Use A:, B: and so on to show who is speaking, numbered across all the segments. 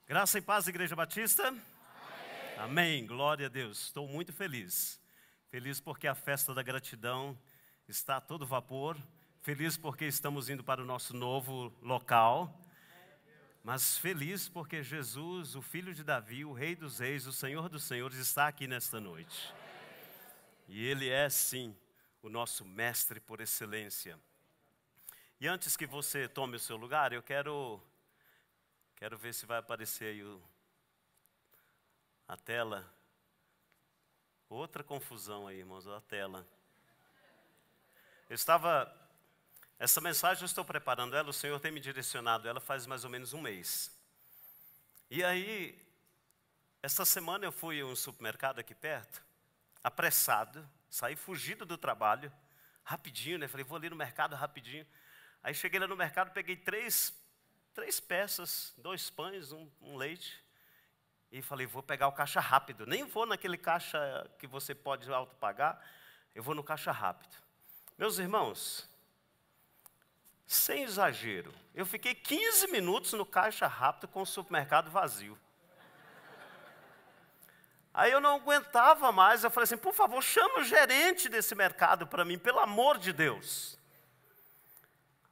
A: Graça e paz, Igreja Batista. Amém. Amém. Glória a Deus. Estou muito feliz. Feliz porque a festa da gratidão está a todo vapor. Feliz porque estamos indo para o nosso novo local. Mas feliz porque Jesus, o Filho de Davi, o Rei dos Reis, o Senhor dos Senhores, está aqui nesta noite. E Ele é, sim, o nosso mestre por excelência. E antes que você tome o seu lugar, eu quero ver se vai aparecer aí a tela. Outra confusão aí, irmãos, a tela. Essa mensagem eu estou preparando ela, o Senhor tem me direcionado ela faz mais ou menos um mês. E aí, essa semana eu fui a um supermercado aqui perto, apressado, saí fugido do trabalho, rapidinho, né? Falei, vou ali no mercado rapidinho. Aí cheguei lá no mercado, peguei três peças, 2 pães, um leite. E falei, vou pegar o caixa rápido. Nem vou naquele caixa que você pode autopagar, eu vou no caixa rápido. Meus irmãos, sem exagero, eu fiquei 15 minutos no caixa rápido com o supermercado vazio. Aí eu não aguentava mais, eu falei assim, por favor, chama o gerente desse mercado para mim, pelo amor de Deus.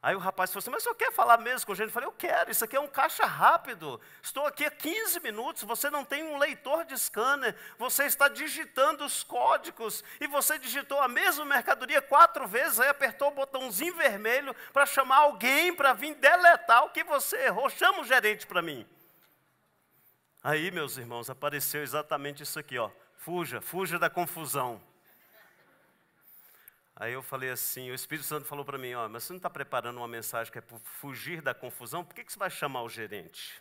A: Aí o rapaz falou assim, mas o senhor quer falar mesmo com o gerente? Eu falei, eu quero, isso aqui é um caixa rápido. Estou aqui há 15 minutos, você não tem um leitor de scanner, você está digitando os códigos, e você digitou a mesma mercadoria 4 vezes, aí apertou o botãozinho vermelho para chamar alguém para vir deletar o que você errou. Chama o gerente para mim. Aí, meus irmãos, apareceu exatamente isso aqui, ó. Fuja da confusão. Aí eu falei assim, o Espírito Santo falou para mim, ó, mas você não está preparando uma mensagem que é para fugir da confusão? Por que você vai chamar o gerente?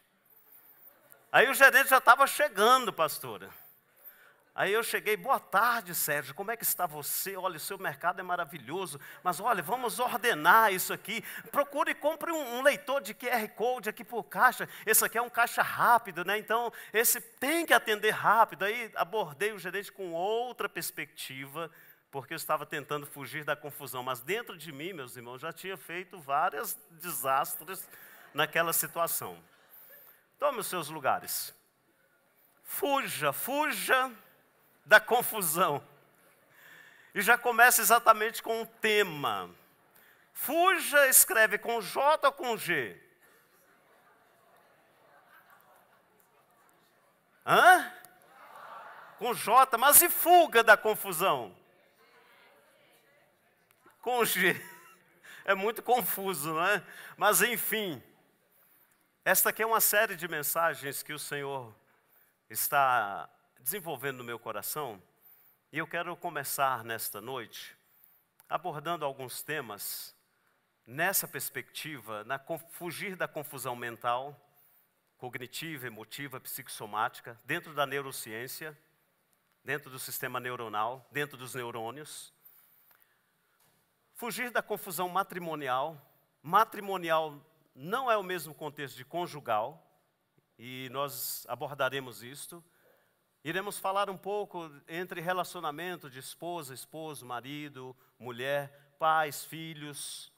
A: Aí o gerente já estava chegando, pastora. Aí eu cheguei, boa tarde, Sérgio, como é que está você? Olha, o seu mercado é maravilhoso, mas olha, vamos ordenar isso aqui. Procure e compre um leitor de QR Code aqui por caixa. Esse aqui é um caixa rápido, né? Então, esse tem que atender rápido. Aí abordei o gerente com outra perspectiva, porque eu estava tentando fugir da confusão. Mas dentro de mim, meus irmãos, já tinha feito vários desastres naquela situação. Tome os seus lugares. Fuja da confusão. E já começa exatamente com um tema. Fuja, escreve com J ou com G? Hã? Com J, mas e fuga da confusão? Com G. É muito confuso, não é? Mas enfim, esta aqui é uma série de mensagens que o Senhor está desenvolvendo no meu coração, e eu quero começar nesta noite abordando alguns temas nessa perspectiva, fugir da confusão mental, cognitiva, emotiva, psicossomática, dentro da neurociência, dentro do sistema neuronal, dentro dos neurônios. Fugir da confusão matrimonial. Matrimonial não é o mesmo contexto de conjugal, e nós abordaremos isto. Iremos falar um pouco entre relacionamento de esposa, esposo, marido, mulher, pais, filhos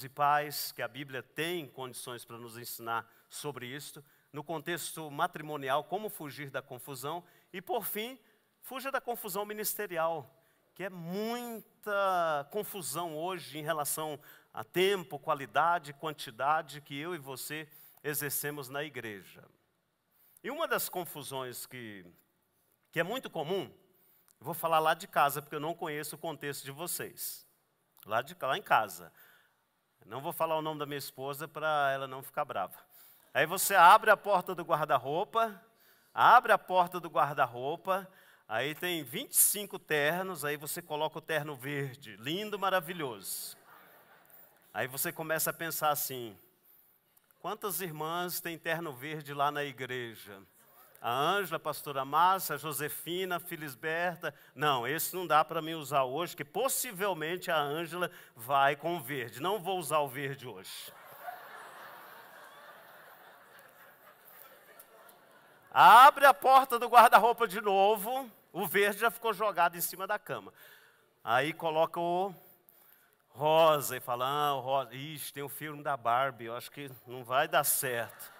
A: e pais, que a Bíblia tem condições para nos ensinar sobre isto. No contexto matrimonial, como fugir da confusão. E por fim, fuja da confusão ministerial, que é muita confusão hoje em relação a tempo, qualidade, quantidade que eu e você exercemos na igreja. E uma das confusões que é muito comum, eu vou falar lá de casa, porque eu não conheço o contexto de vocês. Lá em casa. Não vou falar o nome da minha esposa para ela não ficar brava. Aí você abre a porta do guarda-roupa, aí tem 25 ternos, aí você coloca o terno verde, lindo, maravilhoso. Aí você começa a pensar assim, quantas irmãs têm terno verde lá na igreja? A Ângela, a pastora Márcia, a Josefina, a Filisberta. Não, esse não dá para mim usar hoje, que possivelmente a Ângela vai com o verde. Não vou usar o verde hoje. Abre a porta do guarda-roupa de novo, o verde já ficou jogado em cima da cama. Aí coloca o rosa e fala, rosa, ixi, tem um filme da Barbie, eu acho que não vai dar certo.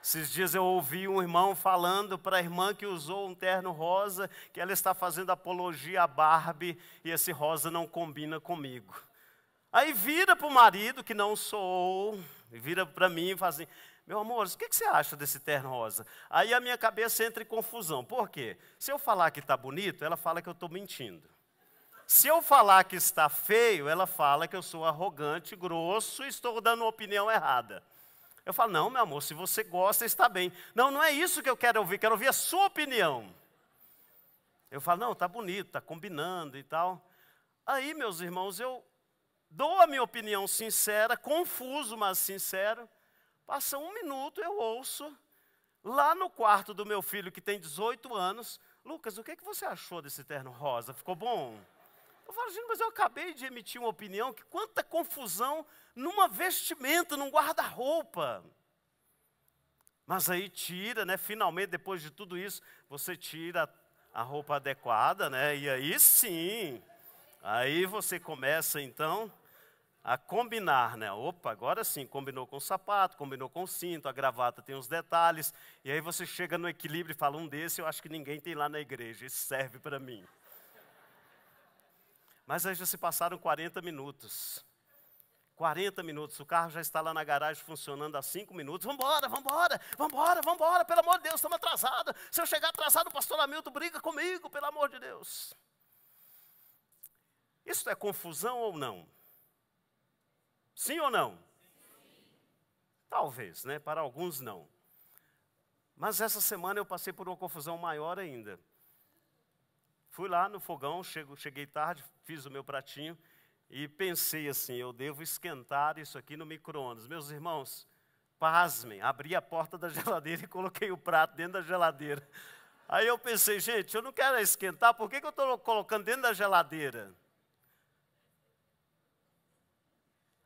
A: Esses dias eu ouvi um irmão falando para a irmã que usou um terno rosa, que ela está fazendo apologia a Barbie e esse rosa não combina comigo. Aí vira para o marido, que não sou, e vira para mim e fala assim, meu amor, o que você acha desse terno rosa? Aí a minha cabeça entra em confusão. Por quê? Se eu falar que está bonito, ela fala que eu estou mentindo. Se eu falar que está feio, ela fala que eu sou arrogante, grosso e estou dando uma opinião errada. Eu falo, não, meu amor, se você gosta, está bem. Não, não é isso que eu quero ouvir a sua opinião. Eu falo, não, está bonito, está combinando e tal. Aí, meus irmãos, eu dou a minha opinião sincera, confuso, mas sincero. Passa 1 minuto, eu ouço, lá no quarto do meu filho, que tem 18 anos, Lucas, o que você achou desse terno rosa? Ficou bom? Eu falo, gente, mas eu acabei de emitir uma opinião, que quanta confusão numa vestimenta, num guarda-roupa. Mas aí tira, né, finalmente, depois de tudo isso, você tira a roupa adequada, né, e aí sim, aí você começa então a combinar, né, opa, agora sim, combinou com o sapato, combinou com o cinto, a gravata tem os detalhes, e aí você chega no equilíbrio e fala, desse eu acho que ninguém tem lá na igreja, esse serve para mim. Mas aí já se passaram 40 minutos. 40 minutos, o carro já está lá na garagem funcionando há 5 minutos. Vambora, pelo amor de Deus, estamos atrasados. Se eu chegar atrasado, o pastor Hamilton briga comigo, pelo amor de Deus. Isso é confusão ou não? Sim ou não? Talvez, né? Para alguns não. Mas essa semana eu passei por uma confusão maior ainda. Fui lá no fogão, cheguei tarde, fiz o meu pratinho e pensei assim, eu devo esquentar isso aqui no micro-ondas. Meus irmãos, pasmem, abri a porta da geladeira e coloquei o prato dentro da geladeira. Aí eu pensei, gente, eu não quero esquentar, por que eu estou colocando dentro da geladeira?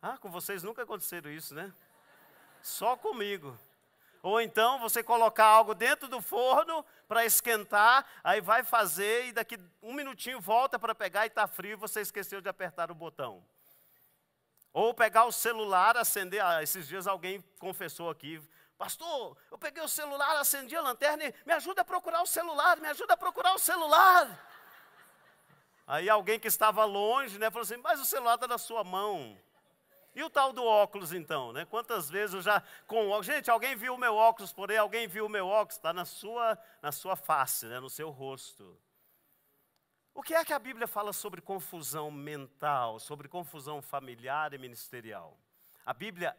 A: Ah, com vocês nunca aconteceu isso, né? Só comigo. Ou então você colocar algo dentro do forno para esquentar, aí vai fazer e daqui 1 minutinho volta para pegar e está frio e você esqueceu de apertar o botão. Ou pegar o celular, acender, esses dias alguém confessou aqui, pastor, eu peguei o celular, acendi a lanterna e me ajuda a procurar o celular, me ajuda a procurar o celular. Aí alguém que estava longe, né, falou assim, mas o celular está na sua mão. E o tal do óculos, então, né? Quantas vezes eu já com óculos... Gente, alguém viu o meu óculos por aí? Alguém viu o meu óculos? Está na sua face, né? No seu rosto. O que é que a Bíblia fala sobre confusão mental, sobre confusão familiar e ministerial? A Bíblia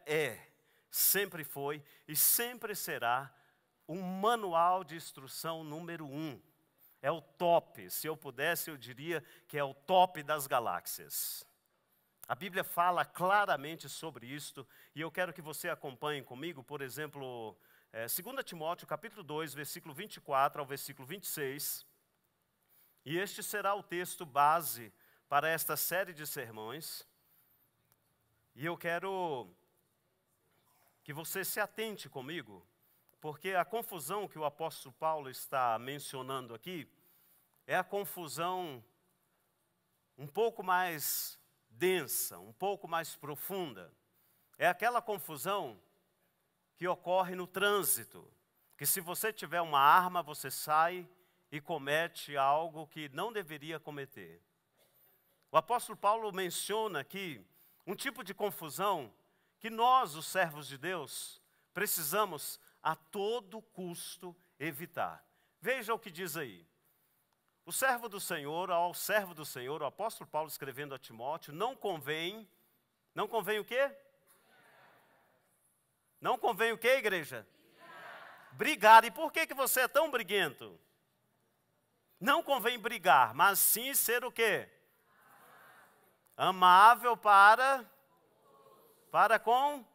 A: sempre foi e sempre será um manual de instrução número 1. É o top. Se eu pudesse, eu diria que é o top das galáxias. A Bíblia fala claramente sobre isto, e eu quero que você acompanhe comigo, por exemplo, 2 Timóteo, capítulo 2, versículo 24 ao versículo 26. E este será o texto base para esta série de sermões. E eu quero que você se atente comigo, porque a confusão que o apóstolo Paulo está mencionando aqui, é a confusão um pouco mais densa, um pouco mais profunda. É aquela confusão que ocorre no trânsito, que se você tiver uma arma, você sai e comete algo que não deveria cometer. O apóstolo Paulo menciona aqui um tipo de confusão que nós, os servos de Deus, precisamos a todo custo evitar. Veja o que diz aí. O servo do Senhor, ao servo do Senhor, o apóstolo Paulo escrevendo a Timóteo, não convém o quê? Não convém o quê, igreja? Brigar. E por que você é tão briguento? Não convém brigar, mas sim ser o quê? Amável para com?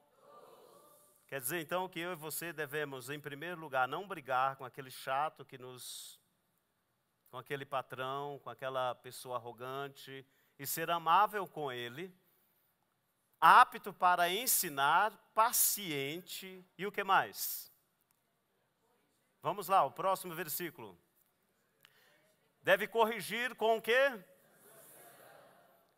A: Quer dizer então que eu e você devemos, em primeiro lugar, não brigar com aquele chato com aquele patrão, com aquela pessoa arrogante, e ser amável com ele, apto para ensinar, paciente, e o que mais? Vamos lá, o próximo versículo. Deve corrigir com o quê?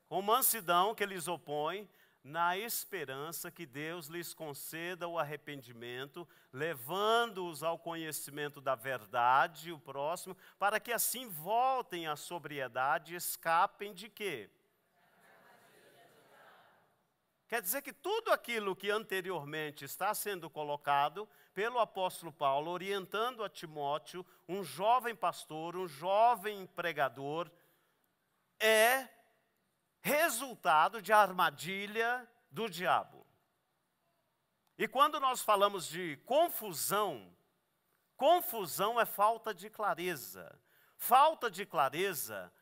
A: Com mansidão que lhes opõe, na esperança que Deus lhes conceda o arrependimento, levando-os ao conhecimento da verdade, o próximo, para que assim voltem à sobriedade e escapem de quê? Quer dizer que tudo aquilo que anteriormente está sendo colocado pelo apóstolo Paulo, orientando a Timóteo, um jovem pastor, um jovem pregador, é resultado de armadilha do diabo. E quando nós falamos de confusão, confusão é falta de clareza. Falta de clareza,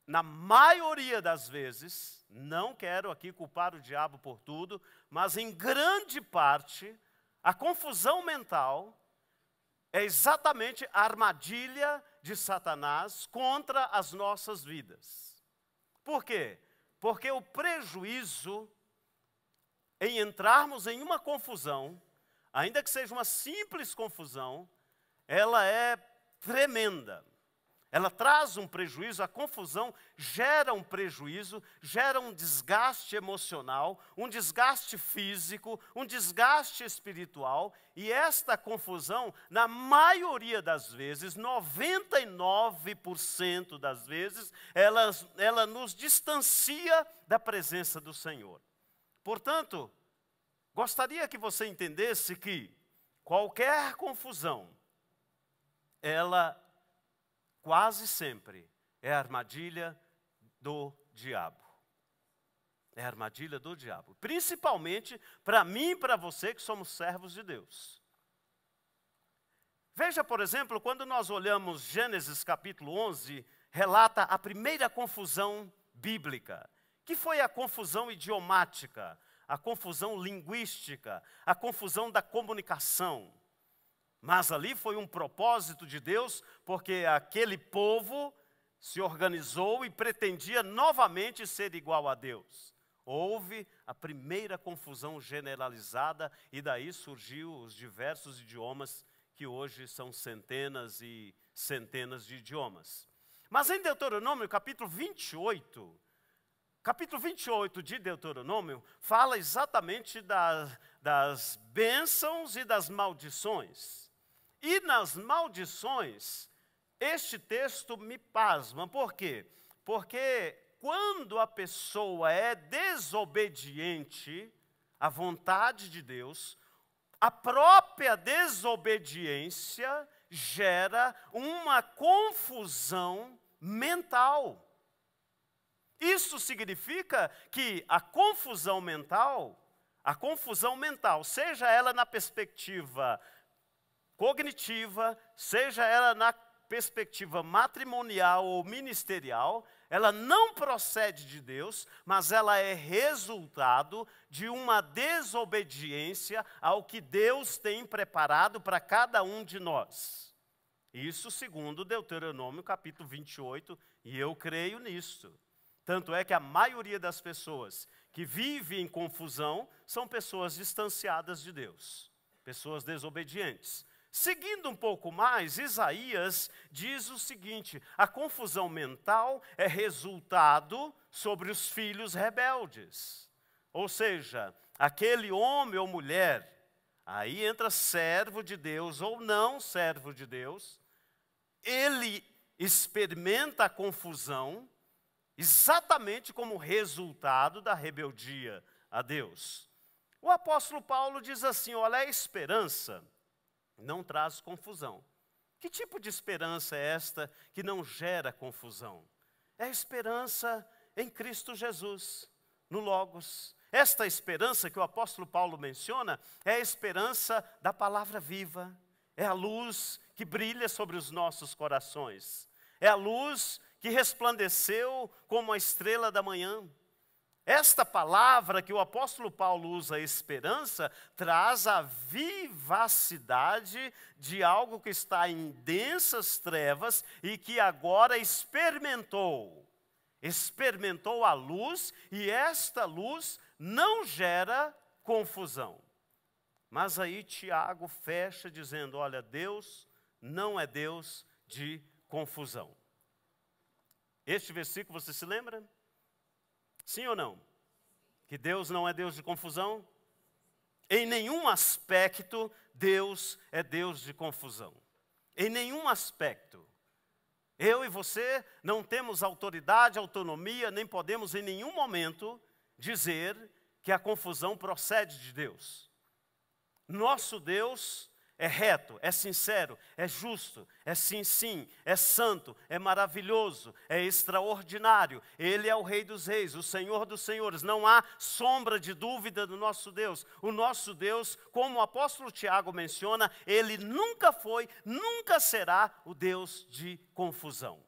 A: na maioria das vezes, não quero aqui culpar o diabo por tudo, mas em grande parte, a confusão mental é exatamente a armadilha de Satanás contra as nossas vidas. Por quê? Porque o prejuízo em entrarmos em uma confusão, ainda que seja uma simples confusão, ela é tremenda. Ela traz um prejuízo, a confusão gera um prejuízo, gera um desgaste emocional, um desgaste físico, um desgaste espiritual. E esta confusão, na maioria das vezes, 99% das vezes, ela nos distancia da presença do Senhor. Portanto, gostaria que você entendesse que qualquer confusão, ela quase sempre é a armadilha do diabo. É a armadilha do diabo. Principalmente para mim e para você que somos servos de Deus. Veja, por exemplo, quando nós olhamos Gênesis capítulo 11, relata a primeira confusão bíblica, que foi a confusão idiomática, a confusão linguística, a confusão da comunicação. Mas ali foi um propósito de Deus, porque aquele povo se organizou e pretendia novamente ser igual a Deus. Houve a primeira confusão generalizada e daí surgiu os diversos idiomas que hoje são centenas e centenas de idiomas. Mas em Deuteronômio, capítulo 28 de Deuteronômio, fala exatamente das bênçãos e das maldições. E nas maldições, este texto me pasma. Por quê? Porque quando a pessoa é desobediente à vontade de Deus, a própria desobediência gera uma confusão mental. Isso significa que a confusão mental, seja ela na perspectiva cognitiva, seja ela na perspectiva matrimonial ou ministerial, ela não procede de Deus, mas ela é resultado de uma desobediência ao que Deus tem preparado para cada um de nós. Isso segundo Deuteronômio capítulo 28, e eu creio nisso. Tanto é que a maioria das pessoas que vivem em confusão são pessoas distanciadas de Deus, pessoas desobedientes. Seguindo um pouco mais, Isaías diz o seguinte: a confusão mental é resultado sobre os filhos rebeldes. Ou seja, aquele homem ou mulher, aí entra servo de Deus ou não servo de Deus, ele experimenta a confusão exatamente como resultado da rebeldia a Deus. O apóstolo Paulo diz assim: olha, a esperança não traz confusão. Que tipo de esperança é esta que não gera confusão? É a esperança em Cristo Jesus, no Logos. Esta esperança que o apóstolo Paulo menciona é a esperança da palavra viva. É a luz que brilha sobre os nossos corações. É a luz que resplandeceu como a estrela da manhã. Esta palavra que o apóstolo Paulo usa, esperança, traz a vivacidade de algo que está em densas trevas e que agora experimentou a luz, e esta luz não gera confusão. Mas aí Tiago fecha dizendo: olha, Deus não é Deus de confusão. Este versículo você se lembra? Sim ou não? Que Deus não é Deus de confusão? Em nenhum aspecto Deus é Deus de confusão. Em nenhum aspecto. Eu e você não temos autoridade, autonomia, nem podemos em nenhum momento dizer que a confusão procede de Deus. Nosso Deus é reto, é sincero, é justo, é sim, sim, é santo, é maravilhoso, é extraordinário. Ele é o Rei dos Reis, o Senhor dos Senhores. Não há sombra de dúvida do nosso Deus. O nosso Deus, como o apóstolo Tiago menciona, ele nunca foi, nunca será o Deus de confusão.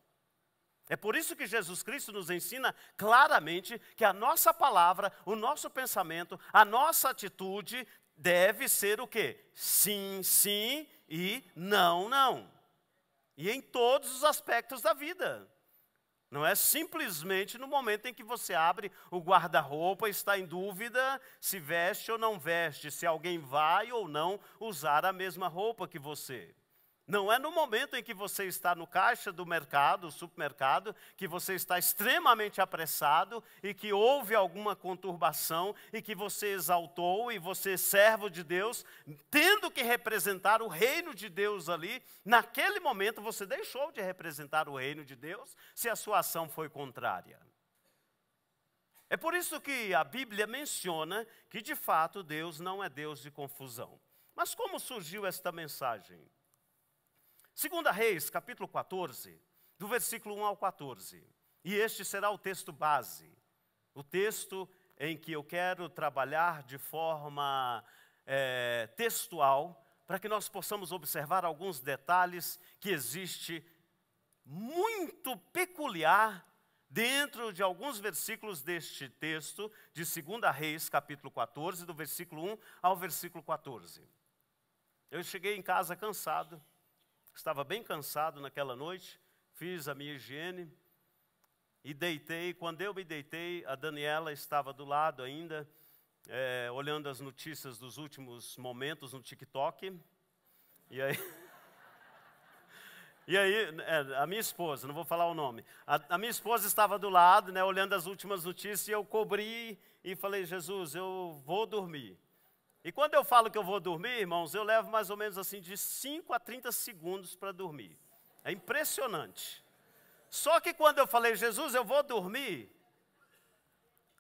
A: É por isso que Jesus Cristo nos ensina claramente que a nossa palavra, o nosso pensamento, a nossa atitude deve ser o quê? Sim, sim e não, não. E em todos os aspectos da vida. Não é simplesmente no momento em que você abre o guarda-roupa e está em dúvida se veste ou não veste, se alguém vai ou não usar a mesma roupa que você. Não é no momento em que você está no caixa do mercado, supermercado, que você está extremamente apressado e que houve alguma conturbação e que você exaltou e você, servo de Deus, tendo que representar o reino de Deus ali, naquele momento você deixou de representar o reino de Deus se a sua ação foi contrária. É por isso que a Bíblia menciona que de fato Deus não é Deus de confusão. Mas como surgiu esta mensagem? 2 Reis, capítulo 14, do versículo 1 ao 14. E este será o texto base, o texto em que eu quero trabalhar de forma textual, para que nós possamos observar alguns detalhes que existe muito peculiar dentro de alguns versículos deste texto, de 2 Reis, capítulo 14, do versículo 1 ao versículo 14. Eu cheguei em casa cansado. Estava bem cansado naquela noite, fiz a minha higiene e deitei. Quando eu me deitei, a Daniela estava do lado ainda, olhando as notícias dos últimos momentos no TikTok. E aí, a minha esposa, não vou falar o nome, a minha esposa estava do lado, né, olhando as últimas notícias, e eu cobri e falei, Jesus, eu vou dormir. E quando eu falo que eu vou dormir, irmãos, eu levo mais ou menos assim de 5 a 30 segundos para dormir. É impressionante. Só que quando eu falei, Jesus, eu vou dormir,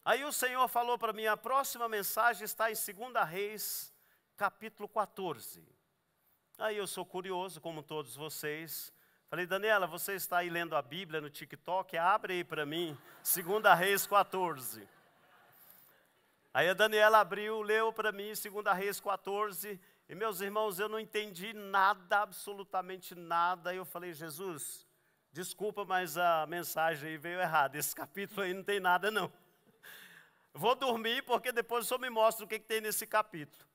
A: aí o Senhor falou para mim, a próxima mensagem está em 2 Reis, capítulo 14. Aí eu sou curioso, como todos vocês. Falei, Daniela, você está aí lendo a Bíblia no TikTok? Abre aí para mim, 2 Reis 14. Aí a Daniela abriu, leu para mim 2 Reis 14, e meus irmãos, eu não entendi nada, absolutamente nada. Aí eu falei, Jesus, desculpa, mas a mensagem aí veio errada, esse capítulo aí não tem nada não. Vou dormir porque depois o Senhor me mostra o que tem nesse capítulo.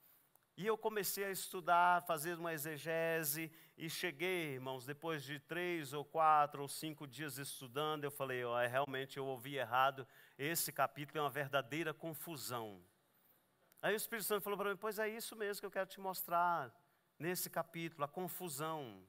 A: E eu comecei a estudar, fazer uma exegese, e cheguei, irmãos, depois de 3 ou 4 ou 5 dias estudando, eu falei, realmente eu ouvi errado, esse capítulo é uma verdadeira confusão. Aí o Espírito Santo falou para mim, pois é isso mesmo que eu quero te mostrar nesse capítulo, a confusão.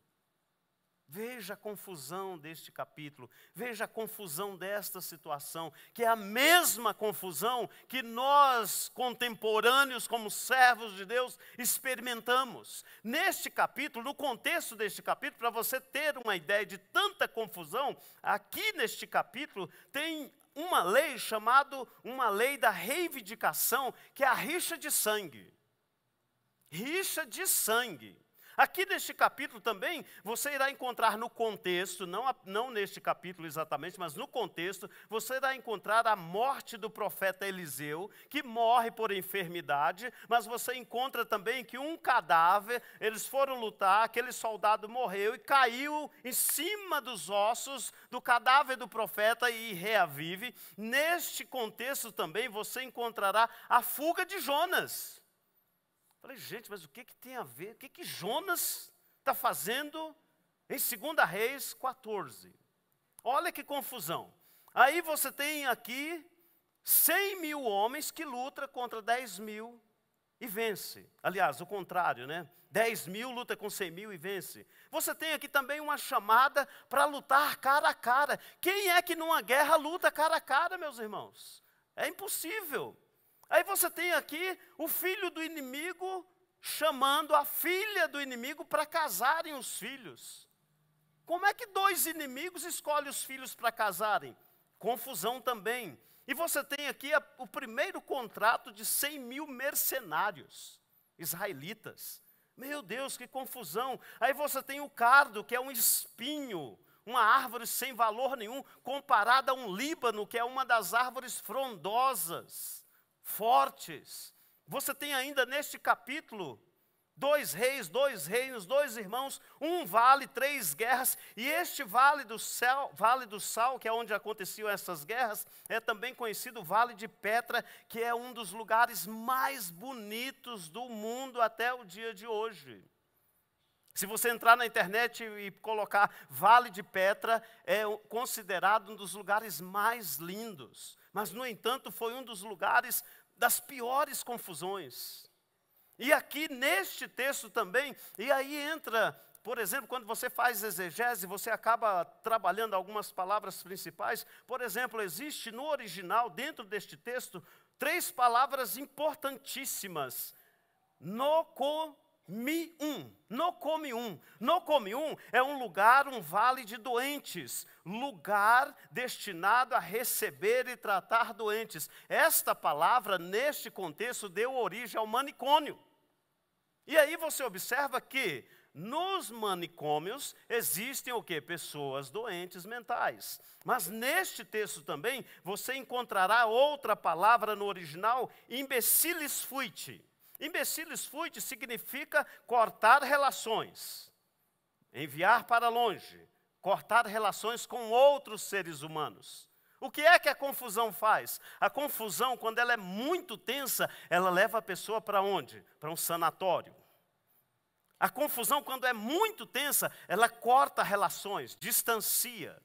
A: Veja a confusão deste capítulo, veja a confusão desta situação, que é a mesma confusão que nós, contemporâneos, como servos de Deus, experimentamos. Neste capítulo, no contexto deste capítulo, para você ter uma ideia de tanta confusão, aqui neste capítulo tem uma lei chamada uma lei da reivindicação, que é a rixa de sangue. Rixa de sangue. Aqui neste capítulo também, você irá encontrar no contexto, não neste capítulo exatamente, mas no contexto, você irá encontrar a morte do profeta Eliseu, que morre por enfermidade, mas você encontra também que um cadáver, eles foram lutar, aquele soldado morreu e caiu em cima dos ossos do cadáver do profeta e reavive. Neste contexto também, você encontrará a fuga de Jonas. Falei, gente, mas o que tem a ver? O que Jonas está fazendo em 2 Reis 14? Olha que confusão. Aí você tem aqui 100 mil homens que lutam contra 10 mil e vence. Aliás, o contrário, né? 10 mil luta com 100 mil e vence. Você tem aqui também uma chamada para lutar cara a cara. Quem é que numa guerra luta cara a cara, meus irmãos? É impossível. Aí você tem aqui o filho do inimigo chamando a filha do inimigo para casarem os filhos. Como é que dois inimigos escolhem os filhos para casarem? Confusão também. E você tem aqui o primeiro contrato de 100 mil mercenários israelitas. Meu Deus, que confusão. Aí você tem o cardo, que é um espinho, uma árvore sem valor nenhum, comparada a um líbano, que é uma das árvores frondosas, fortes. Você tem ainda neste capítulo 2 reis, 2 reinos, 2 irmãos, um vale, 3 guerras, e este vale do Sal, que é onde aconteciam essas guerras, é também conhecido Vale de Petra, que é um dos lugares mais bonitos do mundo até o dia de hoje. Se você entrar na internet e colocar Vale de Petra, é considerado um dos lugares mais lindos, mas no entanto foi um dos lugares das piores confusões. E aqui neste texto também, e aí entra, por exemplo, quando você faz exegese, você acaba trabalhando algumas palavras principais. Por exemplo, existe no original, dentro deste texto, 3 palavras importantíssimas. Nocomium. Nocomium é um lugar, um vale de doentes, lugar destinado a receber e tratar doentes. Esta palavra, neste contexto, deu origem ao manicômio. E aí você observa que nos manicômios existem o quê? Pessoas doentes mentais. Mas neste texto também, você encontrará outra palavra no original, imbecilis fuit. Imbecilis fuit significa cortar relações, enviar para longe, cortar relações com outros seres humanos. O que é que a confusão faz? A confusão, quando ela é muito tensa, ela leva a pessoa para onde? Para um sanatório. A confusão, quando é muito tensa, ela corta relações, distancia.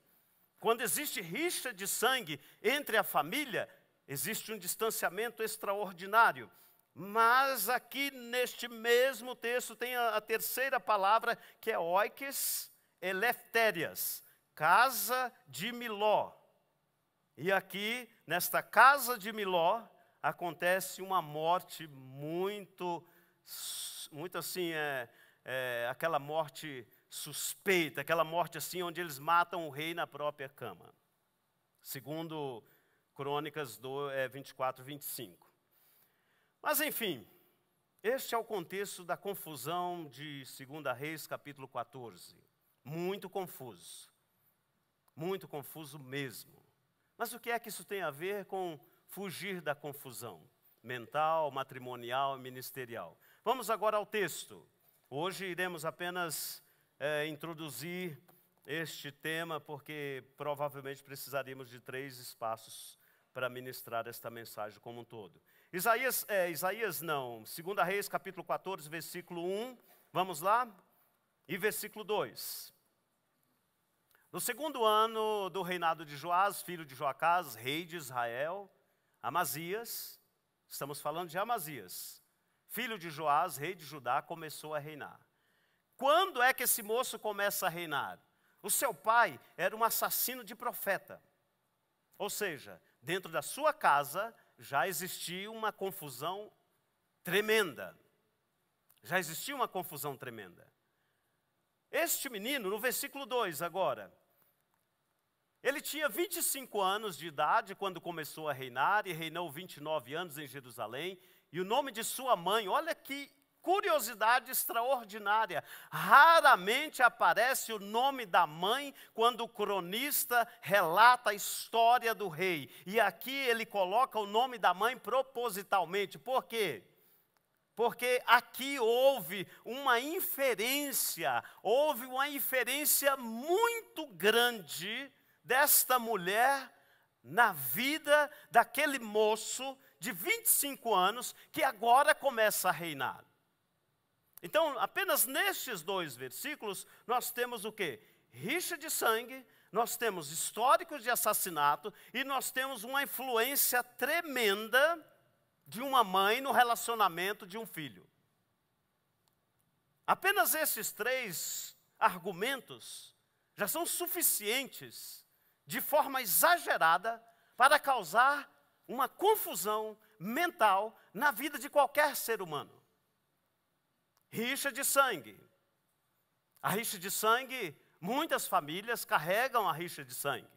A: Quando existe rixa de sangue entre a família, existe um distanciamento extraordinário. Mas aqui neste mesmo texto tem a terceira palavra, que é oikes eleftérias, casa de Miló. E aqui, nesta casa de Miló, acontece uma morte muito assim, aquela morte suspeita, aquela morte assim, onde eles matam o rei na própria cama. Segundo Crônicas 24, 25. Mas enfim, este é o contexto da confusão de 2 Reis, capítulo 14. Muito confuso mesmo. Mas o que é que isso tem a ver com fugir da confusão mental, matrimonial e ministerial? Vamos agora ao texto. Hoje iremos apenas introduzir este tema, porque provavelmente precisaríamos de 3 espaços para ministrar esta mensagem como um todo. 2 Reis, capítulo 14, versículo 1, vamos lá? E versículo 2. No 2º ano do reinado de Joás, filho de Joacás, rei de Israel, Amazias, estamos falando de Amazias, filho de Joás, rei de Judá, começou a reinar. Quando é que esse moço começa a reinar? O seu pai era um assassino de profeta. Ou seja, dentro da sua casa já existia uma confusão tremenda. Este menino, no versículo 2 agora, ele tinha 25 anos de idade quando começou a reinar e reinou 29 anos em Jerusalém. E o nome de sua mãe, olha que curiosidade extraordinária, raramente aparece o nome da mãe quando o cronista relata a história do rei. E aqui ele coloca o nome da mãe propositalmente. Por quê? Porque aqui houve uma inferência muito grande desta mulher na vida daquele moço de 25 anos que agora começa a reinar. Então, apenas nestes 2 versículos, nós temos o quê? Rixa de sangue, nós temos históricos de assassinato e nós temos uma influência tremenda de uma mãe no relacionamento de um filho. Apenas esses 3 argumentos já são suficientes, de forma exagerada, para causar uma confusão, mental na vida de qualquer ser humano. Rixa de sangue. A rixa de sangue, muitas famílias carregam a rixa de sangue.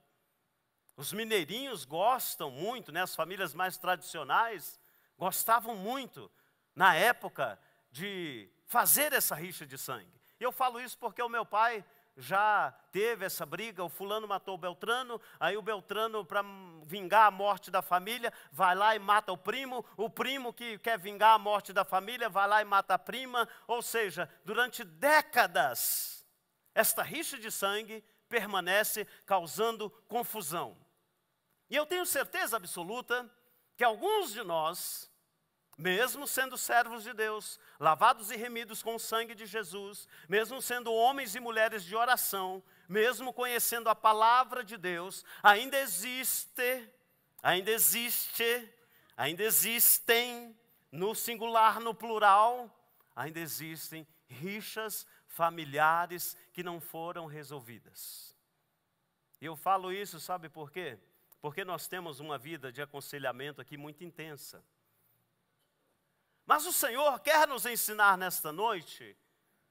A: Os mineirinhos gostam muito, as famílias mais tradicionais gostavam muito, na época, de fazer essa rixa de sangue. E eu falo isso porque o meu pai já teve essa briga, o fulano matou o Beltrano, aí o Beltrano, para vingar a morte da família, vai lá e mata o primo que quer vingar a morte da família, vai lá e mata a prima, ou seja, durante décadas, esta rixa de sangue permanece causando confusão. E eu tenho certeza absoluta que alguns de nós, mesmo sendo servos de Deus, lavados e remidos com o sangue de Jesus, mesmo sendo homens e mulheres de oração, mesmo conhecendo a palavra de Deus, ainda existem, no singular, no plural, ainda existem rixas familiares que não foram resolvidas. E eu falo isso, sabe por quê? Porque nós temos uma vida de aconselhamento aqui muito intensa. Mas o Senhor quer nos ensinar nesta noite,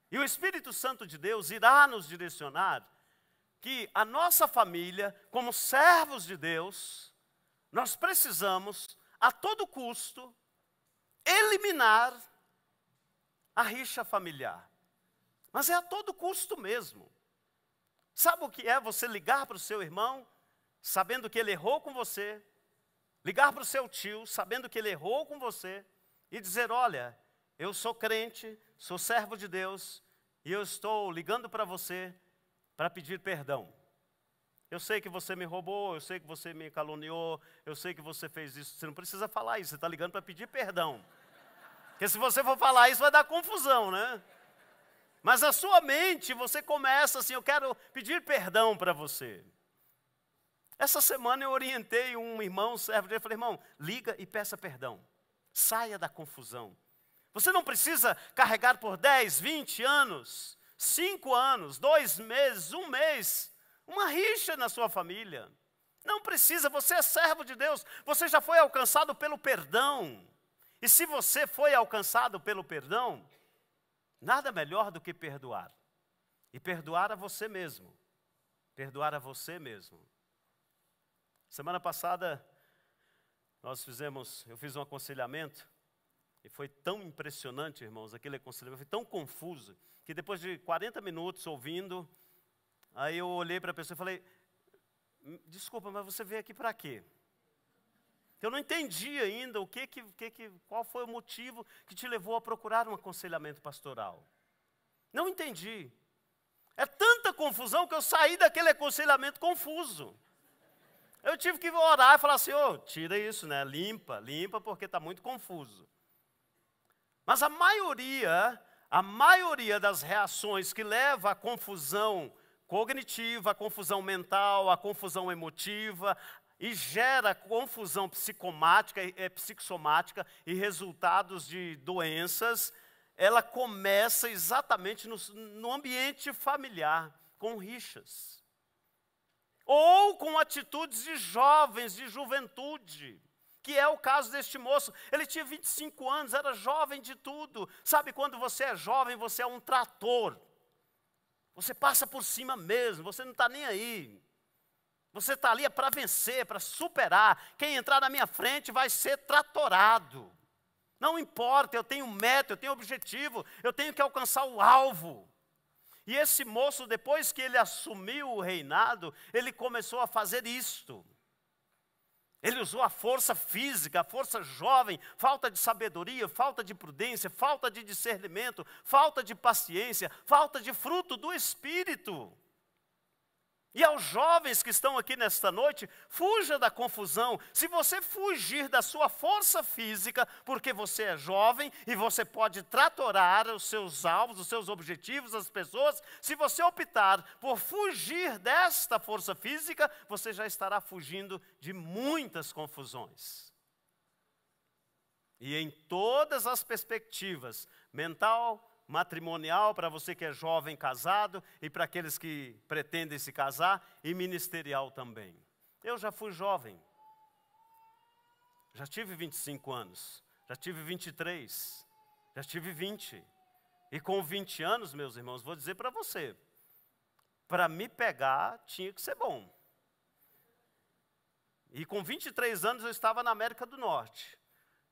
A: e o Espírito Santo de Deus irá nos direcionar, que a nossa família, como servos de Deus, nós precisamos, a todo custo, eliminar a rixa familiar. Mas é a todo custo mesmo. Sabe o que é você ligar para o seu irmão, sabendo que ele errou com você, ligar para o seu tio, sabendo que ele errou com você, e dizer, olha, eu sou crente, sou servo de Deus, e eu estou ligando para você para pedir perdão. Eu sei que você me roubou, eu sei que você me caluniou, eu sei que você fez isso. Você não precisa falar isso, você está ligando para pedir perdão. Porque se você for falar isso, vai dar confusão, né? Mas na sua mente, você começa assim, eu quero pedir perdão para você. Essa semana eu orientei um irmão, servo dele, falei, irmão, liga e peça perdão. Saia da confusão. Você não precisa carregar por 10, 20 anos, 5 anos, 2 meses, 1 mês, uma rixa na sua família. Não precisa, você é servo de Deus, você já foi alcançado pelo perdão. E se você foi alcançado pelo perdão, nada melhor do que perdoar. E perdoar a você mesmo. Perdoar a você mesmo. Semana passada, eu fiz um aconselhamento, e foi tão impressionante, irmãos, aquele aconselhamento, foi tão confuso, que depois de 40 minutos ouvindo, aí eu olhei para a pessoa e falei, desculpa, mas você veio aqui para quê? Eu não entendi ainda qual foi o motivo que te levou a procurar um aconselhamento pastoral. Não entendi. É tanta confusão que eu saí daquele aconselhamento confuso. Eu tive que orar e falar assim, tira isso, né? Limpa porque está muito confuso. Mas a maioria das reações que leva à confusão cognitiva, à confusão mental, à confusão emotiva, e gera confusão psicossomática e resultados de doenças, ela começa exatamente no ambiente familiar, com rixas. Ou com atitudes de jovens, de juventude, que é o caso deste moço. Ele tinha 25 anos, era jovem de tudo. Sabe, quando você é jovem, você é um trator. Você passa por cima mesmo, você não está nem aí. Você está ali para vencer, para superar. Quem entrar na minha frente vai ser tratorado. Não importa, eu tenho meta, eu tenho objetivo, eu tenho que alcançar o alvo. E esse moço, depois que ele assumiu o reinado, ele começou a fazer isto. Ele usou a força física, a força jovem, falta de sabedoria, falta de prudência, falta de discernimento, falta de paciência, falta de fruto do Espírito. E aos jovens que estão aqui nesta noite, fuja da confusão. Se você fugir da sua força física, porque você é jovem e você pode tratorar os seus alvos, os seus objetivos, as pessoas, se você optar por fugir desta força física, você já estará fugindo de muitas confusões. E em todas as perspectivas, mental, matrimonial, para você que é jovem casado, e para aqueles que pretendem se casar, e ministerial também. Eu já fui jovem. Já tive 25 anos, já tive 23, já tive 20. E com 20 anos, meus irmãos, vou dizer para você, para me pegar tinha que ser bom. E com 23 anos eu estava na América do Norte,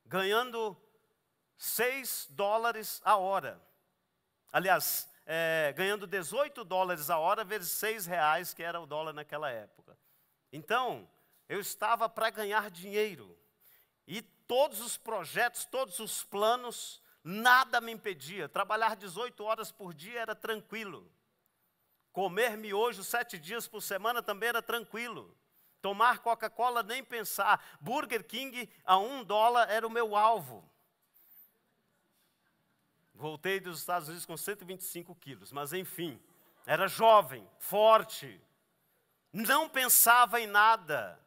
A: ganhando $6 a hora. Aliás, ganhando $18 a hora vezes R$6, que era o dólar naquela época. Então, eu estava para ganhar dinheiro. E todos os projetos, todos os planos, nada me impedia. Trabalhar 18 horas por dia era tranquilo. Comer miojo 7 dias por semana também era tranquilo. Tomar Coca-Cola nem pensar. Burger King a $1 era o meu alvo. Voltei dos Estados Unidos com 125 quilos, mas enfim, era jovem, forte, não pensava em nada,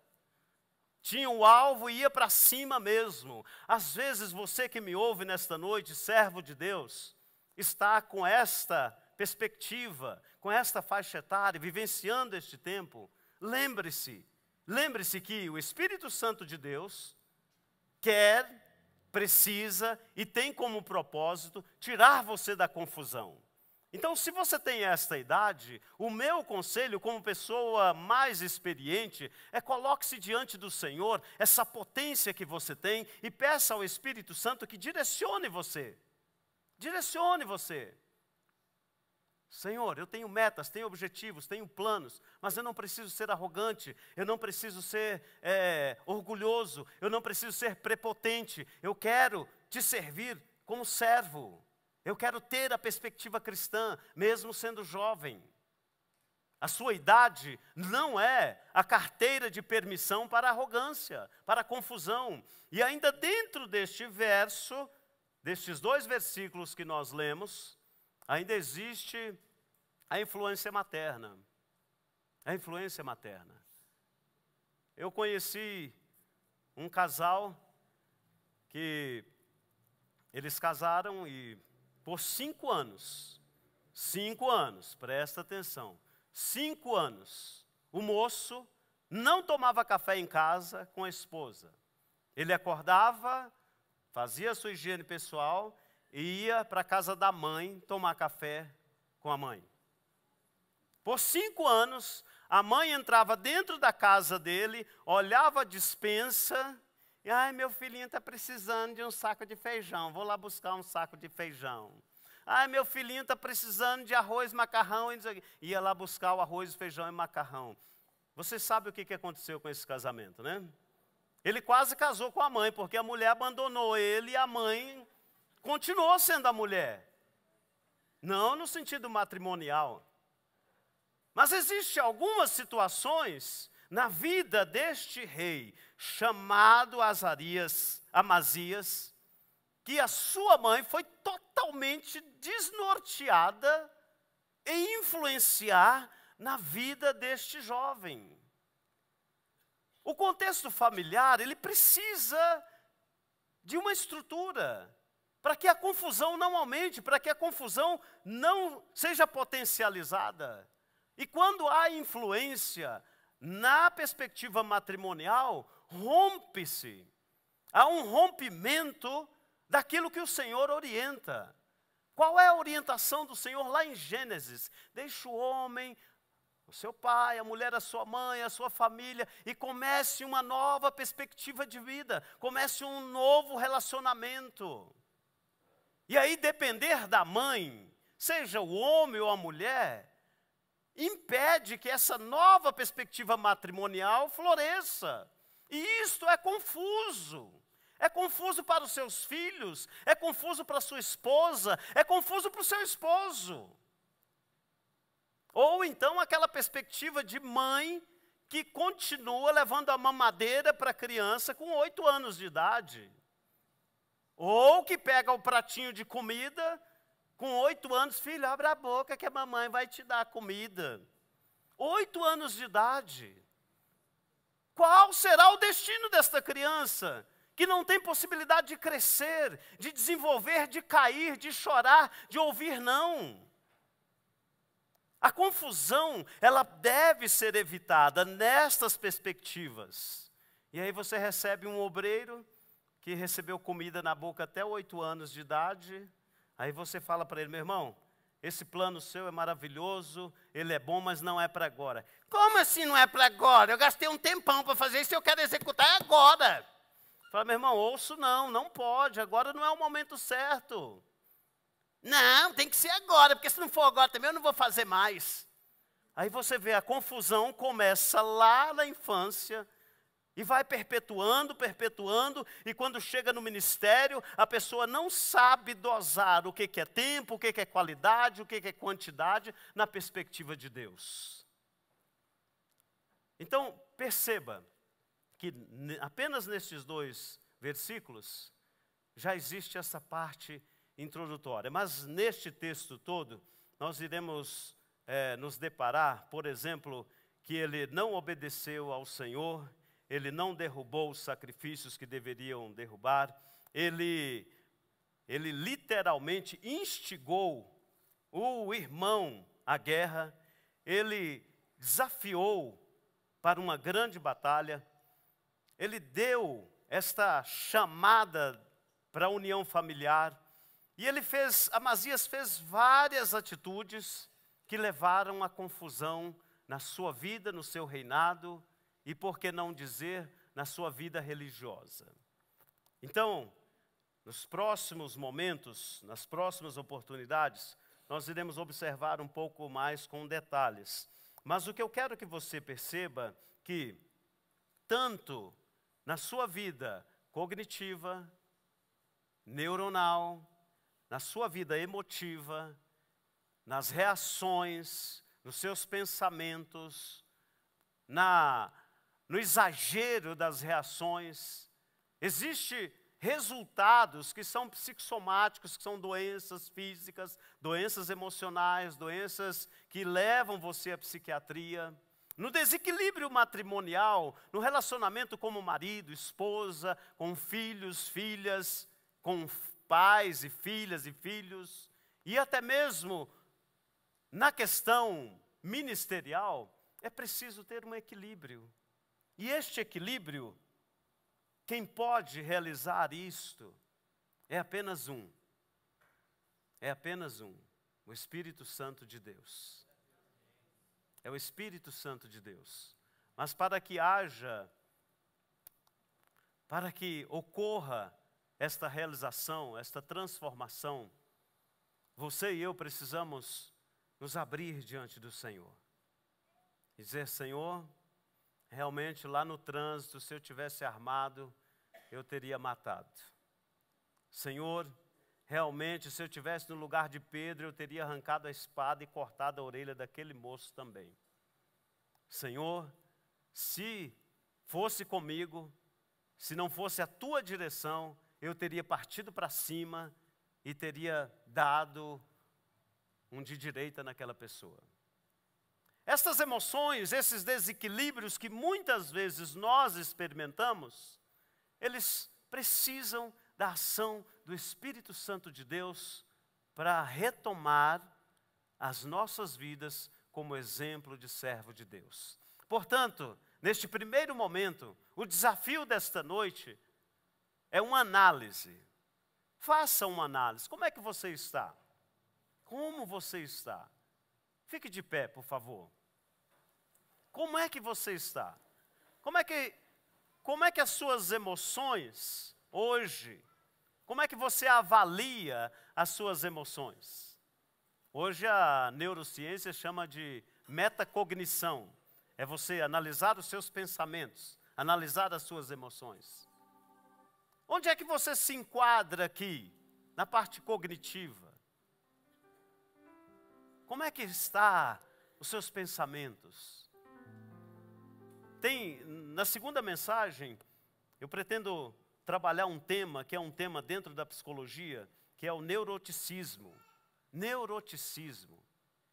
A: tinha o alvo e ia para cima mesmo. Às vezes você que me ouve nesta noite, servo de Deus, está com esta perspectiva, com esta faixa etária, vivenciando este tempo. Lembre-se que o Espírito Santo de Deus quer, precisa e tem como propósito tirar você da confusão. Então, se você tem esta idade, o meu conselho como pessoa mais experiente é coloque-se diante do Senhor, essa potência que você tem, e peça ao Espírito Santo que direcione você. Direcione você. Senhor, eu tenho metas, tenho objetivos, tenho planos, mas eu não preciso ser arrogante, eu não preciso ser orgulhoso, eu não preciso ser prepotente, eu quero te servir como servo, eu quero ter a perspectiva cristã, mesmo sendo jovem. A sua idade não é a carteira de permissão para a arrogância, para a confusão. E ainda dentro deste verso, destes 2 versículos que nós lemos, ainda existe a influência materna. A influência materna. Eu conheci um casal que eles casaram e por 5 anos, presta atenção, 5 anos, o moço não tomava café em casa com a esposa. Ele acordava, fazia a sua higiene pessoal e ia para a casa da mãe tomar café com a mãe. Por 5 anos, a mãe entrava dentro da casa dele, olhava a despensa e, ai, meu filhinho está precisando de um saco de feijão, vou lá buscar um saco de feijão. Ai, meu filhinho está precisando de arroz, macarrão, ia lá buscar o arroz, feijão e macarrão. Você sabe o que aconteceu com esse casamento, né? Ele quase casou com a mãe, porque a mulher abandonou ele e a mãe continuou sendo a mulher. Não no sentido matrimonial. Mas existem algumas situações na vida deste rei, chamado Amazias, que a sua mãe foi totalmente desnorteada em influenciar na vida deste jovem. O contexto familiar, ele precisa de uma estrutura, para que a confusão não aumente, para que a confusão não seja potencializada. E quando há influência na perspectiva matrimonial, rompe-se. Há um rompimento daquilo que o Senhor orienta. Qual é a orientação do Senhor lá em Gênesis? Deixa o homem, o seu pai, a mulher, a sua mãe, a sua família, e comece uma nova perspectiva de vida, comece um novo relacionamento. E aí depender da mãe, seja o homem ou a mulher, impede que essa nova perspectiva matrimonial floresça. E isto é confuso. É confuso para os seus filhos, é confuso para a sua esposa, é confuso para o seu esposo. Ou então aquela perspectiva de mãe que continua levando a mamadeira para a criança com 8 anos de idade. Ou que pega o pratinho de comida, com 8 anos, filho, abre a boca que a mamãe vai te dar comida. 8 anos de idade. Qual será o destino desta criança? Que não tem possibilidade de crescer, de desenvolver, de cair, de chorar, de ouvir não. A confusão, ela deve ser evitada nestas perspectivas. E aí você recebe um obreiro que recebeu comida na boca até 8 anos de idade. Aí você fala para ele: meu irmão, esse plano seu é maravilhoso, ele é bom, mas não é para agora. Como assim não é para agora? Eu gastei um tempão para fazer isso e eu quero executar agora. Fala: meu irmão, ouço não pode, agora não é o momento certo. Não, tem que ser agora, porque se não for agora também eu não vou fazer mais. Aí você vê a confusão começa lá na infância e vai perpetuando, e quando chega no ministério, a pessoa não sabe dosar o que é tempo, o que é qualidade, o que é quantidade, na perspectiva de Deus. Então, perceba que apenas nestes 2 versículos já existe essa parte introdutória. Mas neste texto todo, nós iremos nos deparar, por exemplo, que ele não obedeceu ao Senhor, ele não derrubou os sacrifícios que deveriam derrubar, ele literalmente instigou o irmão à guerra, ele desafiou para uma grande batalha, ele deu esta chamada para a união familiar, e Amazias fez várias atitudes que levaram à confusão na sua vida, no seu reinado, e por que não dizer, na sua vida religiosa. Então, nos próximos momentos, nas próximas oportunidades, nós iremos observar um pouco mais com detalhes. Mas o que eu quero que você perceba que, tanto na sua vida cognitiva, neuronal, na sua vida emotiva, nas reações, nos seus pensamentos, no exagero das reações, existem resultados que são psicossomáticos, que são doenças físicas, doenças emocionais, doenças que levam você à psiquiatria. No desequilíbrio matrimonial, no relacionamento como marido, esposa, com filhos, filhas, com pais e filhas e filhos, e até mesmo na questão ministerial, é preciso ter um equilíbrio. E este equilíbrio, quem pode realizar isto, é apenas um. É apenas um. O Espírito Santo de Deus. É o Espírito Santo de Deus. Mas para que ocorra esta realização, esta transformação, você e eu precisamos nos abrir diante do Senhor. E dizer: Senhor, realmente lá no trânsito, se eu tivesse armado, eu teria matado. Senhor, realmente, se eu tivesse no lugar de Pedro, eu teria arrancado a espada e cortado a orelha daquele moço também. Senhor, se fosse comigo, se não fosse a tua direção, eu teria partido para cima e teria dado um de direita naquela pessoa. Estas emoções, esses desequilíbrios que muitas vezes nós experimentamos, eles precisam da ação do Espírito Santo de Deus para retomar as nossas vidas como exemplo de servo de Deus. Portanto, neste primeiro momento, o desafio desta noite é uma análise. Faça uma análise. Como é que você está? Como você está? Fique de pé, por favor. Como é que você está? Como é que as suas emoções hoje, como é que você avalia as suas emoções? Hoje a neurociência chama de metacognição. É você analisar os seus pensamentos, analisar as suas emoções. Onde é que você se enquadra aqui? Na parte cognitiva. Como é que está os seus pensamentos? Na segunda mensagem, eu pretendo trabalhar um tema, que é um tema dentro da psicologia, que é o neuroticismo. Neuroticismo,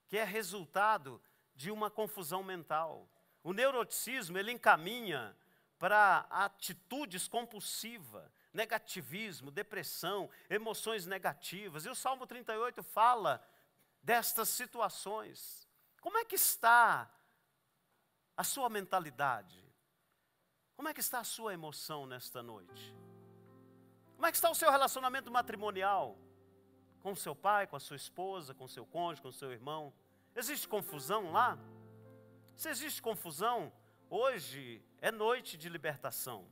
A: que é resultado de uma confusão mental. O neuroticismo, ele encaminha para atitudes compulsivas, negativismo, depressão, emoções negativas. E o Salmo 38 fala destas situações. Como é que está a sua mentalidade? Como é que está a sua emoção nesta noite? Como é que está o seu relacionamento matrimonial? Com o seu pai, com a sua esposa, com o seu cônjuge, com o seu irmão? Existe confusão lá? Se existe confusão, hoje é noite de libertação.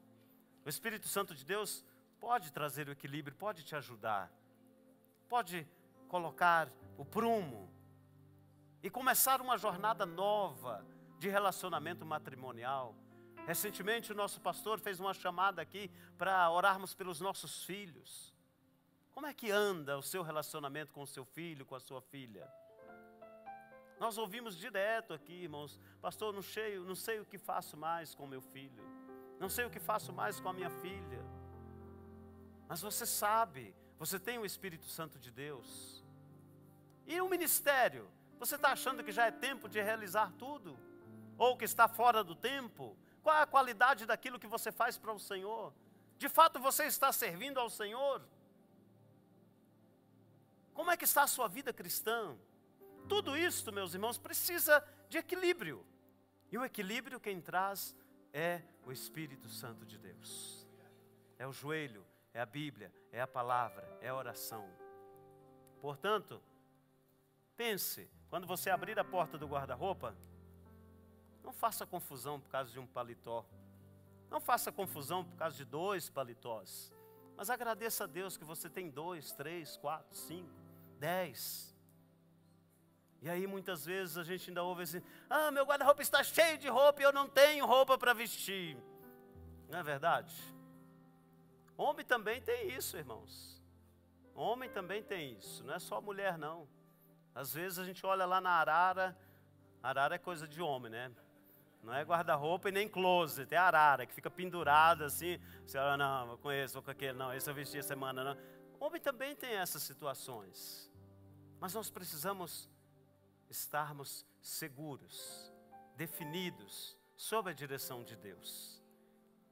A: O Espírito Santo de Deus pode trazer o equilíbrio, pode te ajudar. Pode colocar o prumo e começar uma jornada nova de relacionamento matrimonial. Recentemente o nosso pastor fez uma chamada aqui para orarmos pelos nossos filhos. Como é que anda o seu relacionamento com o seu filho, com a sua filha? Nós ouvimos direto aqui, irmãos, pastor, não sei o que faço mais com meu filho, não sei o que faço mais com a minha filha. Mas você sabe, você tem o Espírito Santo de Deus. E o ministério? Você está achando que já é tempo de realizar tudo? Ou que está fora do tempo? Qual é a qualidade daquilo que você faz para o Senhor? De fato você está servindo ao Senhor? Como é que está a sua vida cristã? Tudo isso, meus irmãos, precisa de equilíbrio. E o equilíbrio quem traz é o Espírito Santo de Deus. É o joelho, é a Bíblia, é a palavra, é a oração. Portanto, pense, quando você abrir a porta do guarda-roupa, não faça confusão por causa de um paletó. Não faça confusão por causa de 2 paletós. Mas agradeça a Deus que você tem 2, 3, 4, 5, 10. E aí muitas vezes a gente ainda ouve assim, meu guarda-roupa está cheio de roupa e eu não tenho roupa para vestir. Não é verdade? Homem também tem isso, irmãos. Homem também tem isso, não é só mulher não. Às vezes a gente olha lá na arara é coisa de homem, né? Não é guarda-roupa e nem closet, é arara, que fica pendurada assim. Você olha, não, eu conheço, vou com aquele, não, esse eu vesti essa semana, não. Homem também tem essas situações. Mas nós precisamos estarmos seguros, definidos, sob a direção de Deus.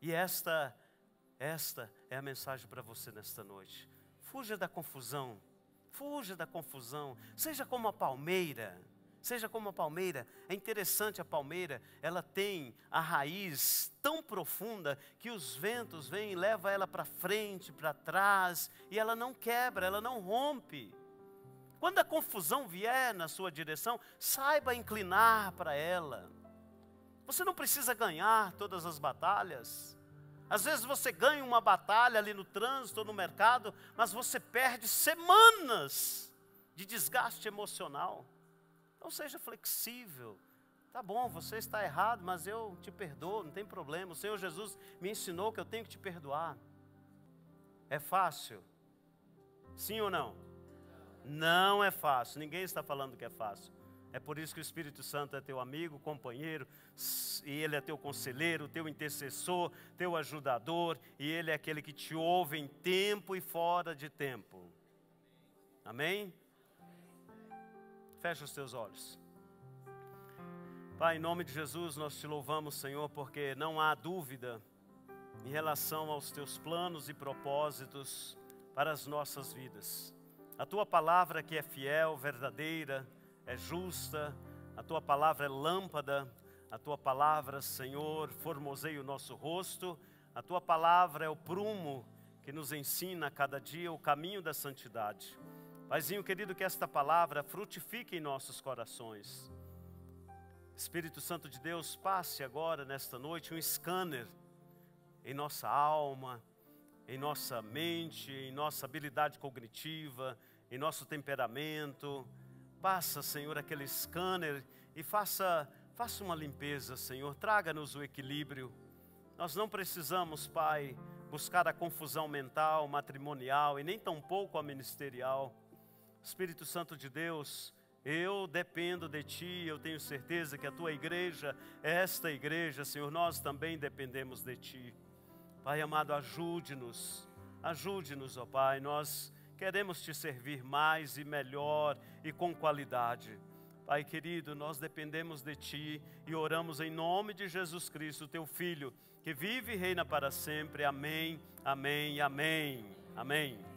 A: E esta é a mensagem para você nesta noite. Fuja da confusão, seja como a palmeira. Seja como a palmeira. É interessante, a palmeira, ela tem a raiz tão profunda que os ventos vêm e levam ela para frente, para trás, e ela não quebra, ela não rompe. Quando a confusão vier na sua direção, saiba inclinar para ela. Você não precisa ganhar todas as batalhas. Às vezes você ganha uma batalha ali no trânsito ou no mercado, mas você perde semanas de desgaste emocional. Então seja flexível. Tá bom, você está errado, mas eu te perdoo, não tem problema. O Senhor Jesus me ensinou que eu tenho que te perdoar. É fácil? Sim ou não? Não é fácil, ninguém está falando que é fácil. É por isso que o Espírito Santo é teu amigo, companheiro, e Ele é teu conselheiro, teu intercessor, teu ajudador, e Ele é aquele que te ouve em tempo e fora de tempo. Amém? Fecha os teus olhos. Pai, em nome de Jesus, nós te louvamos, Senhor, porque não há dúvida em relação aos teus planos e propósitos para as nossas vidas. A tua palavra que é fiel, verdadeira, é justa, a tua palavra é lâmpada, a tua palavra, Senhor, formoseia o nosso rosto, a tua palavra é o prumo que nos ensina a cada dia o caminho da santidade. Paizinho querido, que esta palavra frutifique em nossos corações. Espírito Santo de Deus, passe agora nesta noite um scanner em nossa alma, em nossa mente, em nossa habilidade cognitiva, em nosso temperamento. Passa, Senhor, aquele scanner e faça uma limpeza, Senhor. Traga-nos o equilíbrio. Nós não precisamos, Pai, buscar a confusão mental, matrimonial e nem tampouco a ministerial. Espírito Santo de Deus, eu dependo de Ti, eu tenho certeza que a Tua igreja, esta igreja, Senhor, nós também dependemos de Ti. Pai amado, ajude-nos, ó Pai, nós queremos Te servir mais e melhor e com qualidade. Pai querido, nós dependemos de Ti e oramos em nome de Jesus Cristo, Teu Filho, que vive e reina para sempre. Amém, amém, amém, amém.